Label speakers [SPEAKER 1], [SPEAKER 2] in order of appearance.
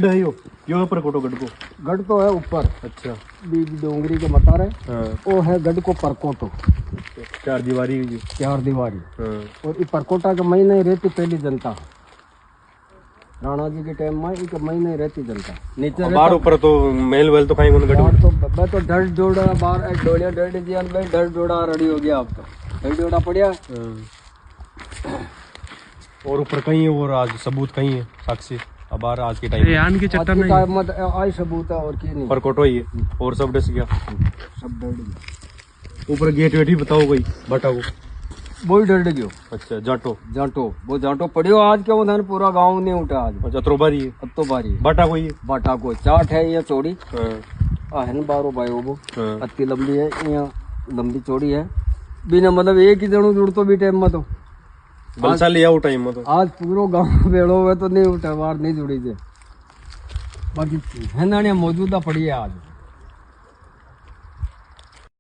[SPEAKER 1] है यो ऊपर कोटो गढ़ को
[SPEAKER 2] गढ़ तो है ऊपर।
[SPEAKER 1] अच्छा
[SPEAKER 2] बीज डोंगरी के मतार है।
[SPEAKER 1] हाँ
[SPEAKER 2] वो है गढ़ को परकोटो,
[SPEAKER 1] चार दीवारी जी।
[SPEAKER 2] चार दीवारी।
[SPEAKER 1] हाँ
[SPEAKER 2] और ये परकोटा के महीने रहती पहली जनता, राणा जी के टाइम में एक महीने रहती जनता। नीचे
[SPEAKER 1] बाहर ऊपर तो महल वहल तो कहीं गढ़
[SPEAKER 2] बाहर तो मैं तो डर जोड़ा बाहर डोलिया डर दिया भाई, डर जोड़ा रेडी हो गया। अब तो डर जोड़ा पड़िया।
[SPEAKER 1] और ऊपर कहीं और आज सबूत कहीं है साक्षी अब बाहर आज के टाइम यान की चट्टान नहीं
[SPEAKER 2] मत आई सबूत है और की नहीं।
[SPEAKER 1] पर कोटो ही है और सब डस गया,
[SPEAKER 2] सब डर गए।
[SPEAKER 1] ऊपर गेट वेट ही बताओ कोई बटा को
[SPEAKER 2] वो ही डर गयो।
[SPEAKER 1] अच्छा जाटो
[SPEAKER 2] जाटो वो जाटो पड़ियो आज के उधर पूरा गांव नहीं उठा आज।
[SPEAKER 1] अच्छा त्रोबारी है
[SPEAKER 2] अब तो बारी है।
[SPEAKER 1] बाटा कोई है
[SPEAKER 2] बाटा को चाट है ये चौड़ी।
[SPEAKER 1] हाँ
[SPEAKER 2] है बारो भाई वो
[SPEAKER 1] हाँ
[SPEAKER 2] अति लंबी है, यहाँ लंबी चौड़ी है बिना मतलब एक ही जणो जुड़तो भी टाइम में तो
[SPEAKER 1] बलशाली आओ टाइम में तो
[SPEAKER 2] आज पूरो गांव बेड़ो हुए तो नहीं उठा बार नहीं जुड़ी थे। बाकी है ना मौजूदा पड़ी है आज।